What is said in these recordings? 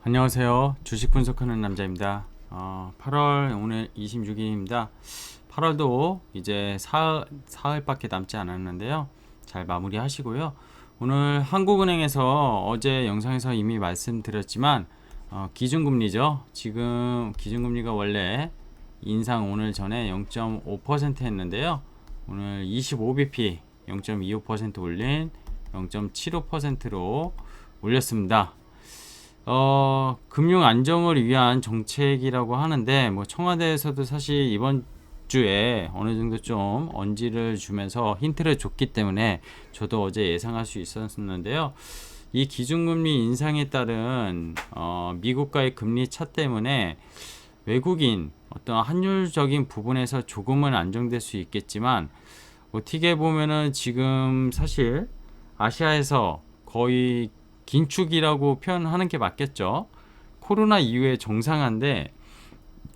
안녕하세요. 주식 분석하는 남자입니다. 8월 오늘 26일입니다. 8월도 이제 사흘밖에 남지 않았는데요. 잘 마무리 하시고요. 오늘 한국은행에서 어제 영상에서 이미 말씀드렸지만 기준금리죠. 지금 기준금리가 원래 인상 오늘 전에 0.5% 했는데요. 오늘 25bp 0.25% 올린 0.75%로 올렸습니다. 금융 안정을 위한 정책이라고 하는데, 뭐, 청와대에서도 사실 이번 주에 어느 정도 좀 언지를 주면서 힌트를 줬기 때문에 저도 어제 예상할 수 있었는데요. 이 기준금리 인상에 따른, 미국과의 금리 차 때문에 외국인 어떤 환율적인 부분에서 조금은 안정될 수 있겠지만, 어떻게 보면은 지금 사실 아시아에서 거의 긴축이라고 표현하는 게 맞겠죠. 코로나 이후에 정상화인데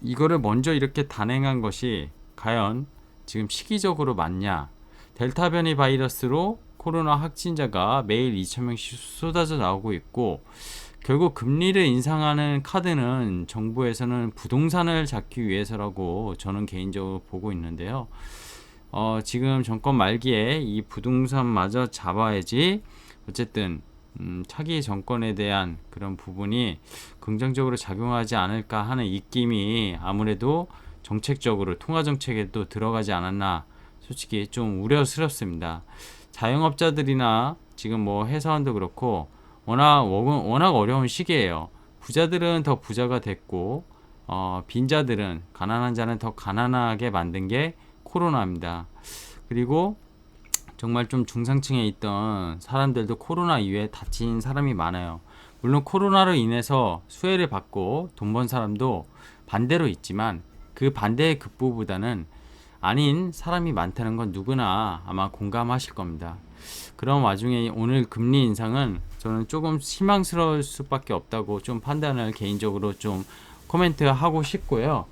이거를 먼저 이렇게 단행한 것이 과연 지금 시기적으로 맞냐? 델타 변이 바이러스로 코로나 확진자가 매일 2,000명씩 쏟아져 나오고 있고, 결국 금리를 인상하는 카드는 정부에서는 부동산을 잡기 위해서라고 저는 개인적으로 보고 있는데요. 지금 정권 말기에 이 부동산마저 잡아야지 어쨌든 차기 정권에 대한 그런 부분이 긍정적으로 작용하지 않을까 하는 입김이 아무래도 정책적으로 통화 정책에도 들어가지 않았나, 솔직히 좀 우려스럽습니다. 자영업자들이나 지금 뭐 회사원도 그렇고 워낙 어려운 시기예요. 부자들은 더 부자가 됐고 빈자들은, 가난한 자는 더 가난하게 만든 게 코로나입니다. 그리고 정말 좀 중상층에 있던 사람들도 코로나 이후에 다친 사람이 많아요. 물론 코로나로 인해서 수혜를 받고 돈 번 사람도 반대로 있지만, 그 반대의 극보보다는 아닌 사람이 많다는 건 누구나 아마 공감하실 겁니다. 그런 와중에 오늘 금리 인상은 저는 조금 실망스러울 수밖에 없다고 좀 판단을 개인적으로 좀 코멘트하고 싶고요.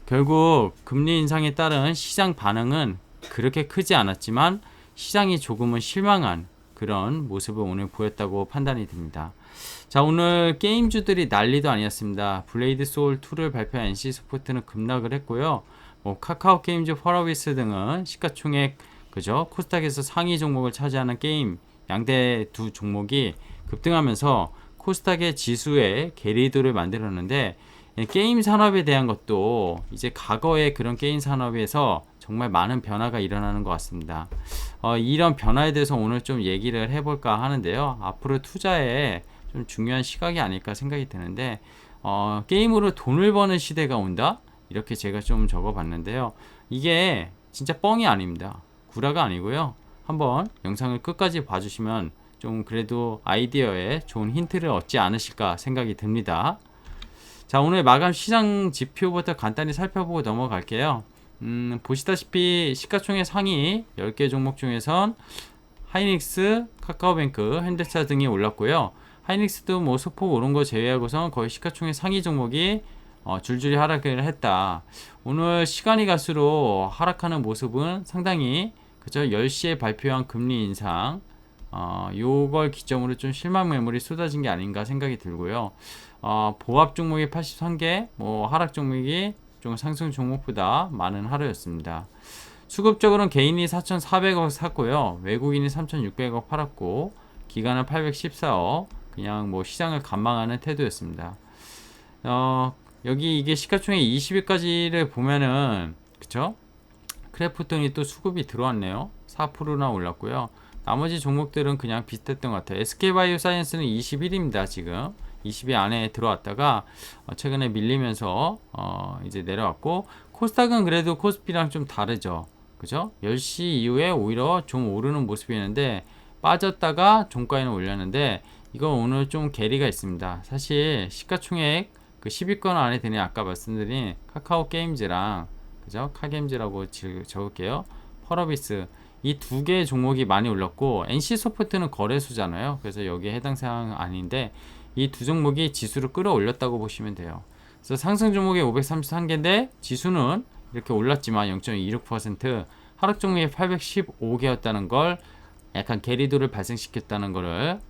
결국 금리 인상에 따른 시장 반응은 그렇게 크지 않았지만 시장이 조금은 실망한 그런 모습을 오늘 보였다고 판단이 됩니다. 자, 오늘 게임주들이 난리도 아니었습니다. 블레이드 소울 2를 발표한 NC소프트는 급락을 했고요. 뭐 카카오 게임즈, 펄어비스 등은 시가총액 그죠? 코스닥에서 상위 종목을 차지하는 게임 양대 두 종목이 급등하면서 코스닥의 지수에 계리도를 만들었는데, 게임 산업에 대한 것도 이제 과거의 그런 게임 산업에서 정말 많은 변화가 일어나는 것 같습니다. 이런 변화에 대해서 오늘 좀 얘기를 해볼까 하는데요. 앞으로 투자에 좀 중요한 시각이 아닐까 생각이 드는데, 게임으로 돈을 버는 시대가 온다? 이렇게 제가 좀 적어봤는데요. 이게 진짜 뻥이 아닙니다. 구라가 아니고요. 한번 영상을 끝까지 봐주시면 좀 그래도 아이디어에 좋은 힌트를 얻지 않으실까 생각이 듭니다. 자, 오늘 마감 시장 지표부터 간단히 살펴보고 넘어갈게요. 보시다시피 시가총액 상위 10개 종목 중에선 하이닉스, 카카오뱅크, 현대차 등이 올랐고요. 하이닉스도 뭐 소폭 오른 거 제외하고선 거의 시가총액 상위 종목이 줄줄이 하락을 했다. 오늘 시간이 갈수록 하락하는 모습은 상당히 그죠? 10시에 발표한 금리 인상 요걸 기점으로 좀 실망 매물이 쏟아진 게 아닌가 생각이 들고요. 보합 종목이 83개, 뭐 하락 종목이 좀 상승 종목보다 많은 하루였습니다. 수급적으로는 개인이 4,400억 샀고요. 외국인이 3,600억 팔았고, 기관은 814억, 그냥 뭐 시장을 관망하는 태도였습니다. 여기 이게 시가총액 20일까지를 보면은, 그쵸? 크래프톤이 또 수급이 들어왔네요. 4%나 올랐고요. 나머지 종목들은 그냥 비슷했던 것 같아요. SK바이오사이언스는 21입니다. 지금 20위 안에 들어왔다가 최근에 밀리면서 이제 내려왔고, 코스닥은 그래도 코스피랑 좀 다르죠. 그죠? 10시 이후에 오히려 좀 오르는 모습이었는데 빠졌다가 종가에는 올렸는데, 이거 오늘 좀 괴리가 있습니다. 사실 시가총액 그 10위권 안에 드는 아까 말씀드린 카카오 게임즈랑 그죠? 카게임즈라고 적을게요. 펄어비스 이 두 개의 종목이 많이 올랐고, NC소프트는 거래소잖아요. 그래서 여기에 해당 사항 아닌데 이 두 종목이 지수를 끌어올렸다고 보시면 돼요. 그래서 상승 종목이 533개인데 지수는 이렇게 올랐지만 0.26%, 하락 종목이 815개였다는 걸 약간 괴리도를 발생시켰다는 것을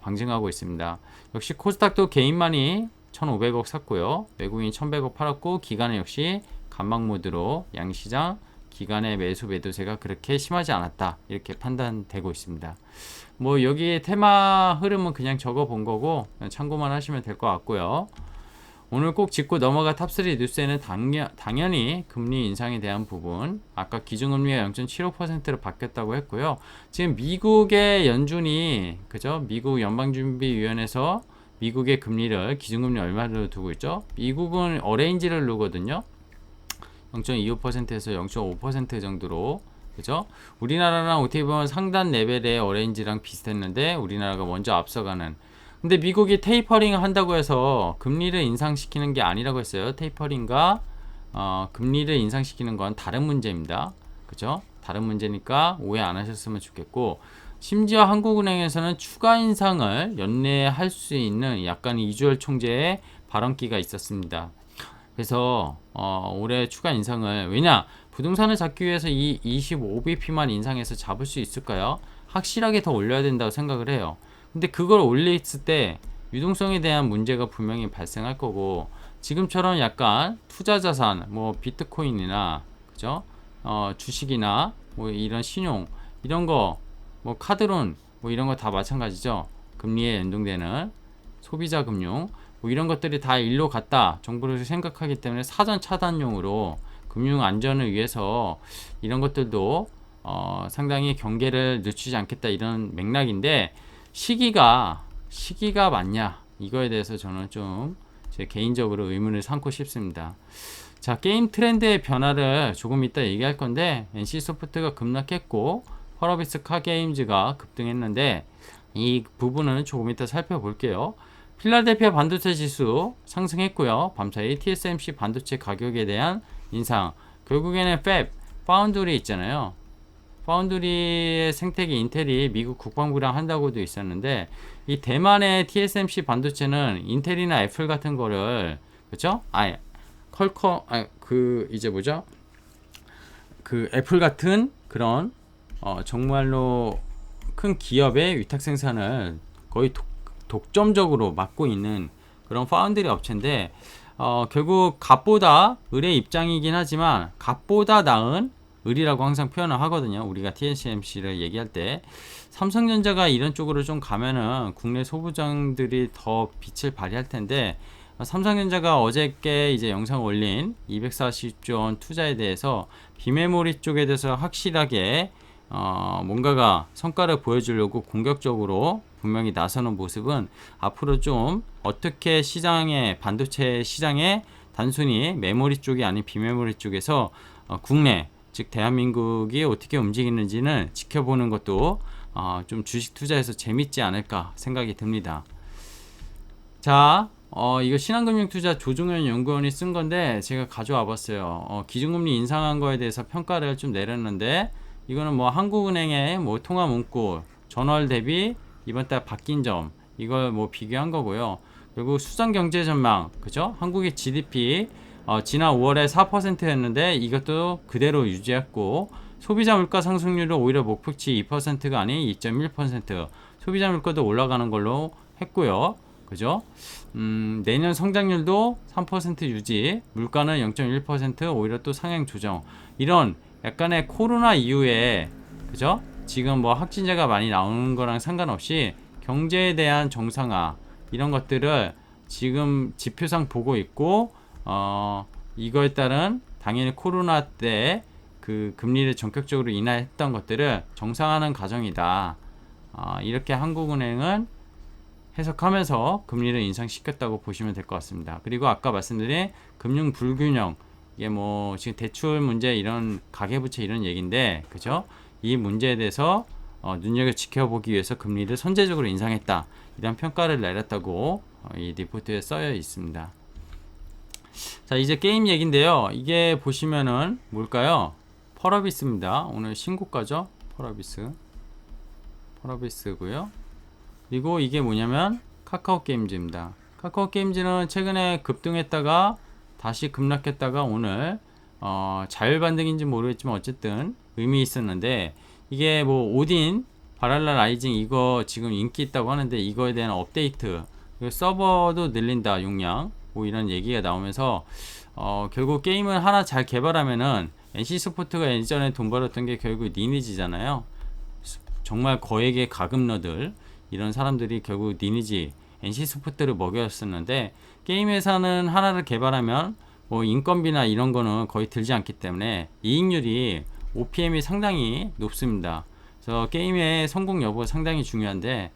방증하고 있습니다. 역시 코스닥도 개인만이 1,500억 샀고요. 외국인 1,100억 팔았고 기관은 역시 감막 모드로 양시장 기관의 매수 매도세가 그렇게 심하지 않았다 이렇게 판단되고 있습니다. 뭐 여기 테마 흐름은 그냥 적어 본 거고 참고만 하시면 될 것 같고요. 오늘 꼭 짚고 넘어갈 탑3 뉴스에는 당연히 금리 인상에 대한 부분, 아까 기준금리가 0.75%로 바뀌었다고 했고요. 지금 미국의 연준이 그죠? 미국 연방준비위원회에서 미국의 금리를 기준금리 얼마로 두고 있죠? 미국은 어레인지를 두거든요. 0.25%에서 0.5% 정도로 그죠? 우리나라랑 어떻게 보면 상단 레벨의 어레인지랑 비슷했는데 우리나라가 먼저 앞서가는. 근데 미국이 테이퍼링 한다고 해서 금리를 인상시키는 게 아니라고 했어요. 테이퍼링과 금리를 인상시키는 건 다른 문제입니다. 그죠? 다른 문제니까 오해 안 하셨으면 좋겠고, 심지어 한국은행에서는 추가 인상을 연내할 수 있는 약간 이주열 총재의 발언기가 있었습니다. 그래서 올해 추가 인상을, 왜냐 부동산을 잡기 위해서 이 25bp만 인상해서 잡을 수 있을까요? 확실하게 더 올려야 된다고 생각을 해요. 근데 그걸 올렸을 때 유동성에 대한 문제가 분명히 발생할 거고, 지금처럼 약간 투자 자산 뭐 비트코인이나 그죠? 주식이나 뭐 이런 신용 이런 거 뭐 카드론 뭐 이런 거 다 마찬가지죠. 금리에 연동되는 소비자 금융 뭐 이런 것들이 다 일로 갔다 정부를 생각하기 때문에 사전 차단용으로 금융 안전을 위해서 이런 것들도 상당히 경계를 늦추지 않겠다 이런 맥락인데, 시기가 맞냐 이거에 대해서 저는 좀 제 개인적으로 의문을 삼고 싶습니다. 자, 게임 트렌드의 변화를 조금 이따 얘기할 건데, NC소프트가 급락했고 펄어비스 카게임즈가 급등했는데 이 부분은 조금 이따 살펴볼게요. 필라델피아 반도체 지수 상승했고요. 밤사이 TSMC 반도체 가격에 대한 인상, 결국에는 파운드리 있잖아요. 파운드리의 생태계 인텔이 미국 국방부랑 한다고도 있었는데, 이 대만의 TSMC 반도체는 인텔이나 애플 같은 거를 그렇죠? 이제 뭐죠? 그 애플 같은 그런 정말로 큰 기업의 위탁 생산을 거의 독점적으로 맡고 있는 그런 파운드리 업체인데, 결국 값보다 을의 입장이긴 하지만 값보다 나은 을이라고 항상 표현을 하거든요. 우리가 TSMC를 얘기할 때 삼성전자가 이런 쪽으로 좀 가면은 국내 소부장들이 더 빛을 발휘할 텐데, 삼성전자가 어저께 이제 영상 올린 240조 원 투자에 대해서 비메모리 쪽에 대해서 확실하게 뭔가가 성과를 보여주려고 공격적으로 분명히 나서는 모습은 앞으로 좀 어떻게 반도체 시장에 단순히 메모리 쪽이 아닌 비메모리 쪽에서 국내 즉 대한민국이 어떻게 움직이는지는 지켜보는 것도 좀 주식 투자에서 재밌지 않을까 생각이 듭니다. 자, 이거 신한금융투자 조종현 연구원이 쓴 건데 제가 가져와 봤어요. 기준금리 인상한 거에 대해서 평가를 좀 내렸는데, 이거는 뭐 한국은행의 뭐 통화 문구 전월 대비 이번 달 바뀐 점 이걸 뭐 비교한 거고요. 그리고 수장 경제 전망 그죠? 한국의 GDP 지난 5월에 4%였는데 이것도 그대로 유지했고, 소비자 물가 상승률은 오히려 목표치 2%가 아닌 2.1%, 소비자 물가도 올라가는 걸로 했고요. 그죠? 내년 성장률도 3% 유지, 물가는 0.1% 오히려 또 상향 조정. 이런 약간의 코로나 이후에 그죠? 지금 뭐 확진자가 많이 나오는 거랑 상관없이 경제에 대한 정상화 이런 것들을 지금 지표상 보고 있고, 이거에 따른 당연히 코로나 때 그 금리를 전격적으로 인하했던 것들을 정상화하는 과정이다. 이렇게 한국은행은 해석하면서 금리를 인상시켰다고 보시면 될 것 같습니다. 그리고 아까 말씀드린 금융 불균형, 이게 뭐 지금 대출 문제 이런 가계부채 이런 얘기인데 그죠? 이 문제에 대해서 눈여겨 지켜보기 위해서 금리를 선제적으로 인상했다 이런 평가를 내렸다고 이 리포트에 써여 있습니다. 자, 이제 게임 얘기인데요. 이게 보시면은 뭘까요? 펄어비스입니다. 오늘 신고가죠? 펄어비스고요. 그리고 이게 뭐냐면 카카오 게임즈입니다. 카카오 게임즈는 최근에 급등했다가 다시 급락했다가 오늘 자율 반등인지 모르겠지만 어쨌든 의미 있었는데, 이게 뭐 오딘 바랄라 라이징 이거 지금 인기 있다고 하는데 이거에 대한 업데이트, 서버도 늘린다 용량, 뭐 이런 얘기가 나오면서 결국 게임을 하나 잘 개발하면은 NC 소프트가 예전에 돈 벌었던 게 결국 리니지잖아요. 정말 거액의 가금러들, 이런 사람들이 결국 리니지 NC 소프트를 먹였었는데, 게임 회사는 하나를 개발하면 뭐 인건비나 이런 거는 거의 들지 않기 때문에 이익률이 OPM이 상당히 높습니다. 그래서 게임의 성공 여부가 상당히 중요한데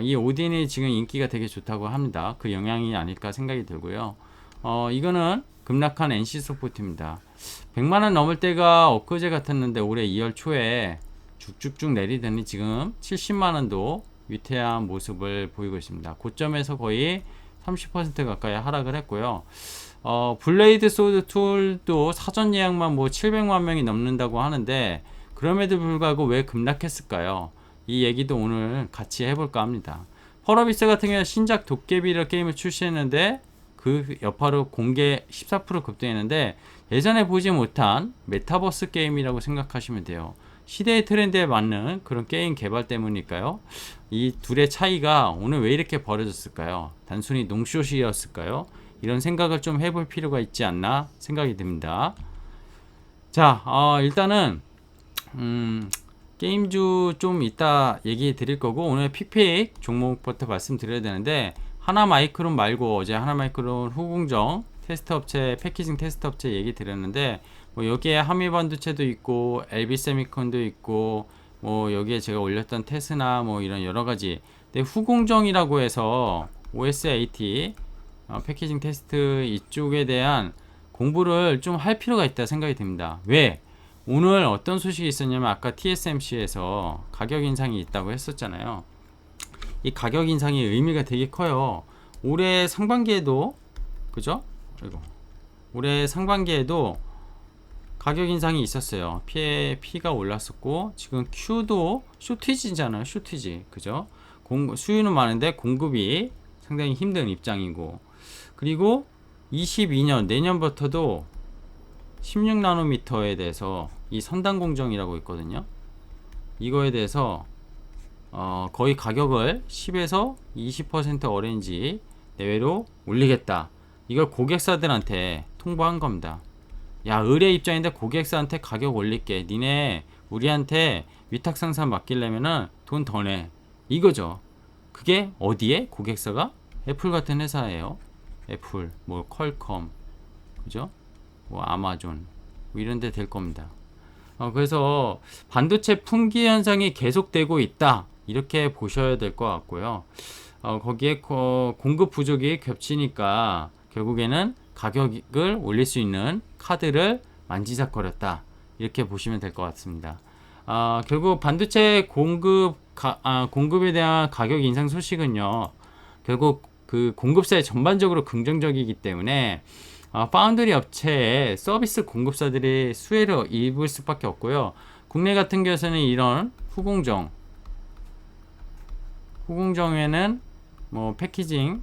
이 오딘이 지금 인기가 되게 좋다고 합니다. 그 영향이 아닐까 생각이 들고요. 이거는 급락한 NC 소프트입니다. 100만원 넘을 때가 엊그제 같았는데 올해 2월 초에 쭉쭉쭉 내리더니 지금 70만원도 위태한 모습을 보이고 있습니다. 고점에서 거의 30% 가까이 하락을 했고요. 블레이드 소드 툴도 사전 예약만 뭐 700만 명이 넘는다고 하는데, 그럼에도 불구하고 왜 급락했을까요? 이 얘기도 오늘 같이 해볼까 합니다. 펄어비스 같은 경우는 신작 도깨비를 게임을 출시했는데 그 여파로 공개 14% 급등했는데, 예전에 보지 못한 메타버스 게임이라고 생각하시면 돼요. 시대의 트렌드에 맞는 그런 게임 개발 때문일까요? 이 둘의 차이가 오늘 왜 이렇게 벌어졌을까요? 단순히 농쇼시였을까요? 이런 생각을 좀 해볼 필요가 있지 않나 생각이 듭니다. 자, 일단은 게임주 좀 이따 얘기 드릴 거고, 오늘 픽픽 종목부터 말씀드려야 되는데, 하나마이크론 말고 어제 하나마이크론 후궁정 테스트 업체, 패키징 테스트 업체 얘기 드렸는데, 뭐 여기에 한미반도체도 있고 LB세미콘도 있고, 뭐 여기에 제가 올렸던 테스나 뭐 이런 여러 가지. 근데 후궁정이라고 해서 OSAT 패키징 테스트 이쪽에 대한 공부를 좀 할 필요가 있다 생각이 듭니다. 왜? 오늘 어떤 소식이 있었냐면, 아까 TSMC에서 가격 인상이 있다고 했었잖아요. 이 가격 인상의 의미가 되게 커요. 올해 상반기에도, 그죠? 그리고 올해 상반기에도 가격 인상이 있었어요. P가 올랐었고, 지금 Q도 쇼티지잖아요. 쇼티지, 그죠? 수요는 많은데 공급이 상당히 힘든 입장이고, 그리고 22년 내년부터도 16나노미터에 대해서 이 선단 공정이라고 있거든요. 이거에 대해서 거의 가격을 10에서 20% 어레인지 내외로 올리겠다. 이걸 고객사들한테 통보한 겁니다. 야, 의뢰 입장인데 고객사한테 가격 올릴게. 니네 우리한테 위탁 생산 맡기려면은 돈 더 내. 이거죠. 그게 어디에? 고객사가 애플 같은 회사예요. 애플, 뭐 퀄컴, 그죠? 뭐 아마존, 뭐 이런 데 될 겁니다. 그래서 반도체 품귀 현상이 계속되고 있다, 이렇게 보셔야 될 것 같고요. 거기에 공급 부족이 겹치니까 결국에는 가격을 올릴 수 있는 카드를 만지작거렸다, 이렇게 보시면 될 것 같습니다. 결국 반도체 공급에 대한 가격 인상 소식은요, 결국 그 공급사에 전반적으로 긍정적이기 때문에 파운드리 업체의 서비스 공급사들이 수혜를 입을 수밖에 없고요. 국내 같은 경우에는 이런 후공정에는 뭐 패키징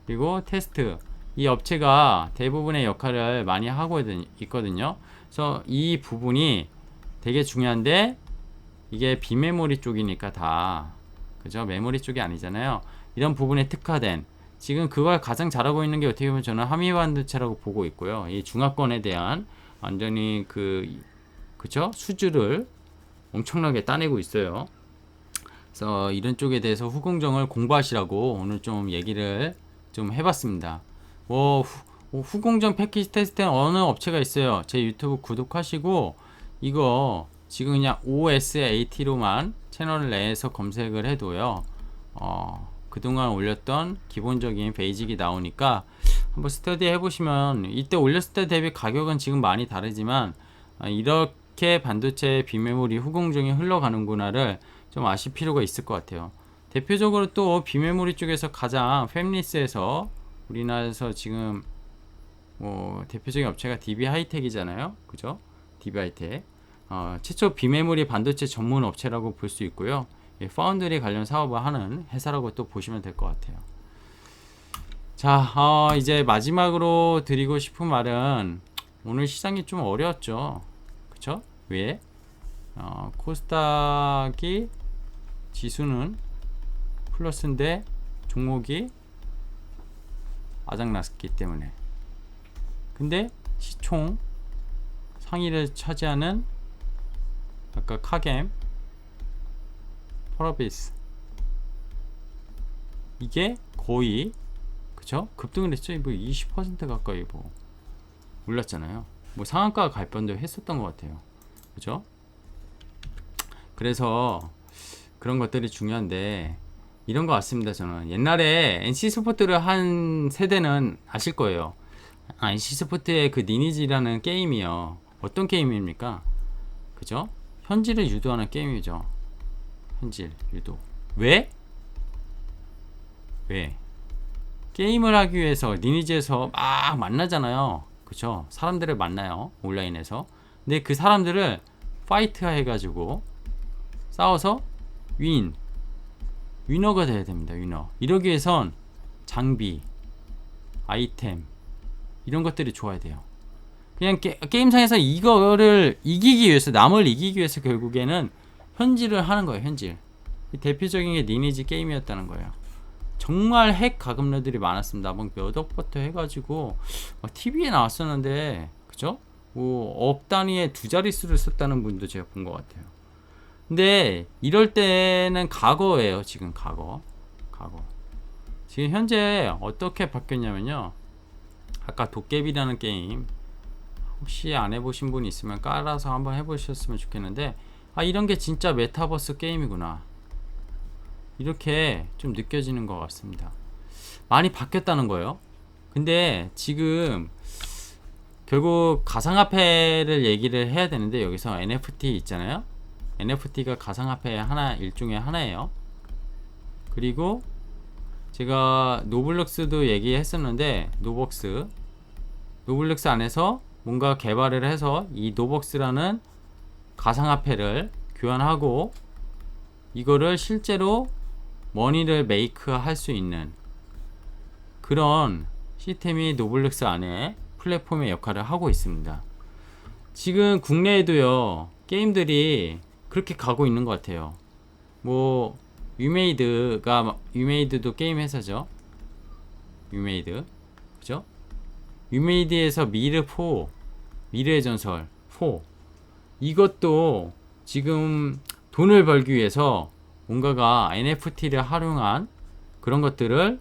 그리고 테스트, 이 업체가 대부분의 역할을 많이 하고 있거든요. 그래서 이 부분이 되게 중요한데, 이게 비메모리 쪽이니까 다, 그죠? 메모리 쪽이 아니잖아요. 이런 부분에 특화된, 지금 그걸 가장 잘하고 있는 게 어떻게 보면 저는 한미반도체라고 보고 있고요. 이 중화권에 대한 완전히 그죠? 수주를 엄청나게 따내고 있어요. 그래서 이런 쪽에 대해서 후공정을 공부하시라고 오늘 좀 얘기를 좀 해봤습니다. 후공정 패키지 테스트는 어느 업체가 있어요. 제 유튜브 구독하시고 이거 지금 그냥 OSAT로만 채널 내에서 검색을 해도요, 그동안 올렸던 기본적인 베이직이 나오니까 한번 스터디 해보시면, 이때 올렸을 때 대비 가격은 지금 많이 다르지만 이렇게 반도체 비메모리 후공정이 흘러가는구나를 좀 아실 필요가 있을 것 같아요. 대표적으로 또 비메모리 쪽에서 가장 팹리스에서 우리나라에서 지금 뭐 대표적인 업체가 DB 하이텍이잖아요, 그죠? DB 하이텍 최초 비메모리 반도체 전문 업체라고 볼 수 있고요. 파운드리 관련 사업을 하는 회사라고 또 보시면 될 것 같아요. 자, 이제 마지막으로 드리고 싶은 말은, 오늘 시장이 좀 어려웠죠, 그쵸? 왜? 코스닥이 지수는 플러스인데 종목이 아작났기 때문에. 근데 시총 상위를 차지하는 아까 카겜, 펄어비스 이게 거의 그쵸? 급등을 했죠. 뭐 20% 가까이 뭐 올랐잖아요. 뭐 상한가 갈 뻔도 했었던 것 같아요. 그죠? 그래서 그런 것들이 중요한데 이런 거 같습니다. 저는 옛날에 NC스포츠를 한 세대는 아실 거예요. NC스포츠의 그 리니지라는 게임이요. 어떤 게임입니까? 그죠? 현질을 유도하는 게임이죠. 현질 유도. 왜? 게임을 하기 위해서 리니지에서 막 만나잖아요. 그쵸? 사람들을 만나요. 온라인에서. 근데 그 사람들을 파이트 해가지고 싸워서 위너가 돼야 됩니다. 위너. 이러기 위해선 장비, 아이템 이런 것들이 좋아야 돼요. 그냥 게임상에서 이거를 이기기 위해서, 남을 이기기 위해서 결국에는 현질을 하는 거예요. 현질. 대표적인 게 리니지 게임이었다는 거예요. 정말 핵 가금러들이 많았습니다. 막 몇 억부터 해가지고 막 TV에 나왔었는데, 그죠? 뭐 억 단위의 두 자릿수를 썼다는 분도 제가 본 것 같아요. 근데 이럴 때는 과거예요. 지금 과거. 지금 현재 어떻게 바뀌었냐면요. 아까 도깨비라는 게임 혹시 안 해보신 분 있으면 깔아서 한번 해보셨으면 좋겠는데, 이런 게 진짜 메타버스 게임이구나, 이렇게 좀 느껴지는 것 같습니다. 많이 바뀌었다는 거예요. 근데 지금 결국 가상화폐를 얘기를 해야 되는데, 여기서 NFT 있잖아요. NFT가 가상화폐 일종의 하나예요. 그리고 제가 노블럭스도 얘기했었는데, 노블럭스 안에서 뭔가 개발을 해서 이 노벅스라는 가상화폐를 교환하고 이거를 실제로 머니를 메이크 할 수 있는 그런 시스템이 노블럭스 안에 플랫폼의 역할을 하고 있습니다. 지금 국내에도요, 게임들이 그렇게 가고 있는 것 같아요. 뭐 유메이드도 게임 회사죠. 유메이드, 그죠? 유메이드에서 미래의 전설 4, 이것도 지금 돈을 벌기 위해서 뭔가가 NFT를 활용한 그런 것들을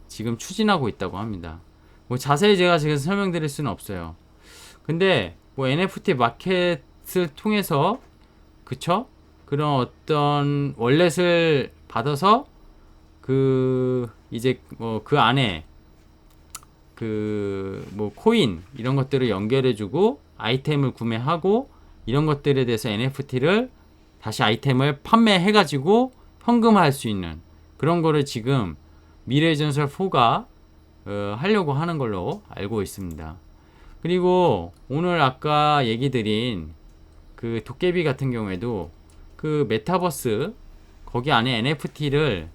지금 추진하고 있다고 합니다. 뭐 자세히 제가 지금 설명드릴 수는 없어요. 근데 뭐 NFT 마켓을 통해서, 그쵸? 그런 어떤 월렛을 받아서 이제 뭐 그 안에 뭐 코인 이런 것들을 연결해주고 아이템을 구매하고 이런 것들에 대해서 NFT를 다시 아이템을 판매해가지고 현금화할 수 있는 그런 거를 지금 미래의 전설 4가 하려고 하는 걸로 알고 있습니다. 그리고 오늘 아까 얘기 드린 그 도깨비 같은 경우에도 그 메타버스 거기 안에 NFT를,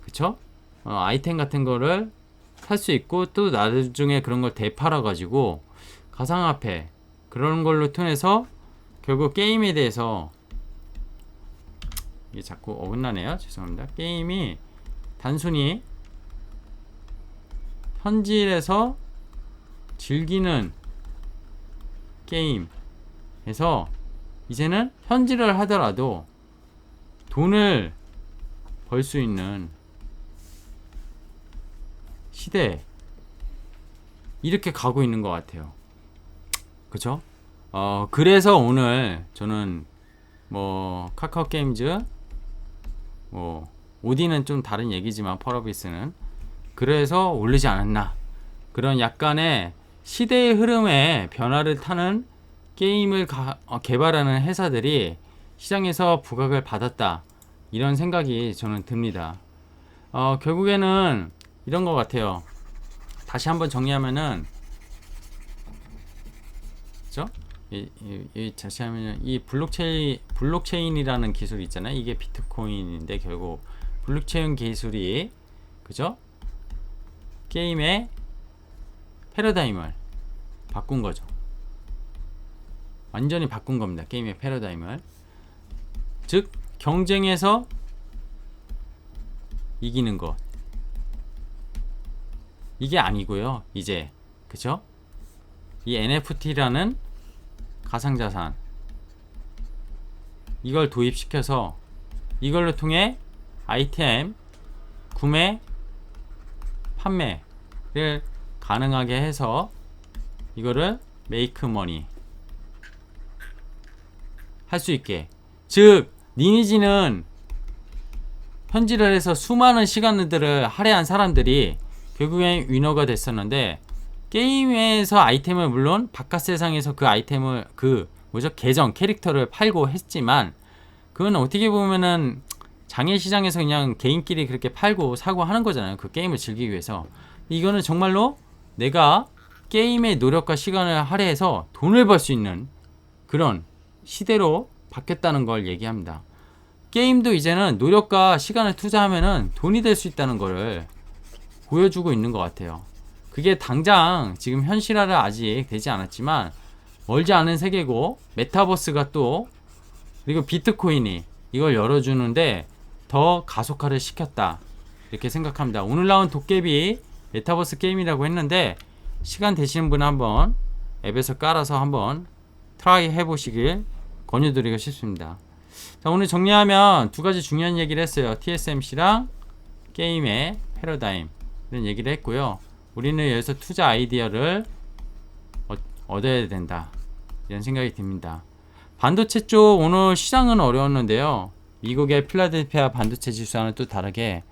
그쵸? 아이템 같은 거를 살 수 있고, 또 나중에 그런 걸 되팔아 가지고 가상화폐 그런 걸로 통해서 결국 게임에 대해서, 이게 자꾸 어긋나네요. 죄송합니다. 게임이 단순히 현질에서 즐기는 게임에서 이제는 현질을 하더라도 돈을 벌 수 있는 시대에 이렇게 가고 있는 것 같아요. 그쵸? 그래서 오늘 저는 뭐 카카오 게임즈, 뭐 오디는 좀 다른 얘기지만 펄어비스는 그래서 오르지 않았나, 그런 약간의 시대의 흐름에 변화를 타는 게임을 개발하는 회사들이 시장에서 부각을 받았다, 이런 생각이 저는 듭니다. 결국에는 이런 것 같아요. 다시 한번 정리하면은, 그죠? 다시 하면은 이 블록체인이라는 기술이 있잖아요. 이게 비트코인인데 결국 블록체인 기술이, 그죠? 게임의 패러다임을 바꾼 거죠. 완전히 바꾼 겁니다. 게임의 패러다임을. 즉 경쟁에서 이기는 것. 이게 아니고요. 이제 그쵸? 이 NFT라는 가상자산 이걸 도입시켜서 이걸로 통해 아이템 구매, 판매를 가능하게 해서 이거를 메이크 머니 할 수 있게. 즉 리니지는 현질을 해서 수많은 시간들을 할애한 사람들이 결국엔 위너가 됐었는데, 게임에서 아이템을 물론 바깥 세상에서 그 아이템을 계정 캐릭터를 팔고 했지만, 그건 어떻게 보면은 장애 시장에서 그냥 개인끼리 그렇게 팔고 사고 하는 거잖아요. 그 게임을 즐기기 위해서. 이거는 정말로 내가 게임의 노력과 시간을 할애해서 돈을 벌 수 있는 그런 시대로 바뀌었다는 걸 얘기합니다. 게임도 이제는 노력과 시간을 투자하면은 돈이 될 수 있다는 거를 보여주고 있는 것 같아요. 그게 당장 지금 현실화를 아직 되지 않았지만 멀지 않은 세계고, 메타버스가 또 그리고 비트코인이 이걸 열어주는데 더 가속화를 시켰다, 이렇게 생각합니다. 오늘 나온 도깨비 메타버스 게임이라고 했는데, 시간 되시는 분은 한번 앱에서 깔아서 한번 트라이 해보시길 권유드리고 싶습니다. 자, 오늘 정리하면 두 가지 중요한 얘기를 했어요. TSMC랑 게임의 패러다임 이런 얘기를 했고요. 우리는 여기서 투자 아이디어를 얻어야 된다, 이런 생각이 듭니다. 반도체 쪽 오늘 시장은 어려웠는데요. 미국의 필라델피아 반도체 지수와는 또 다르게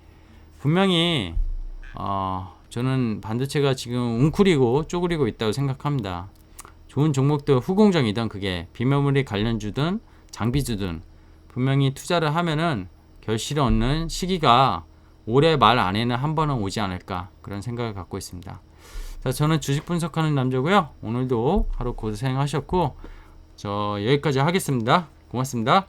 분명히 저는 반도체가 지금 웅크리고 쪼그리고 있다고 생각합니다. 좋은 종목도 후공정이든 그게 비메모리 관련주든 장비주든 분명히 투자를 하면은 결실을 얻는 시기가 올해 말 안에는 한 번은 오지 않을까, 그런 생각을 갖고 있습니다. 자, 저는 주식 분석하는 남자고요. 오늘도 하루 고생하셨고 저 여기까지 하겠습니다. 고맙습니다.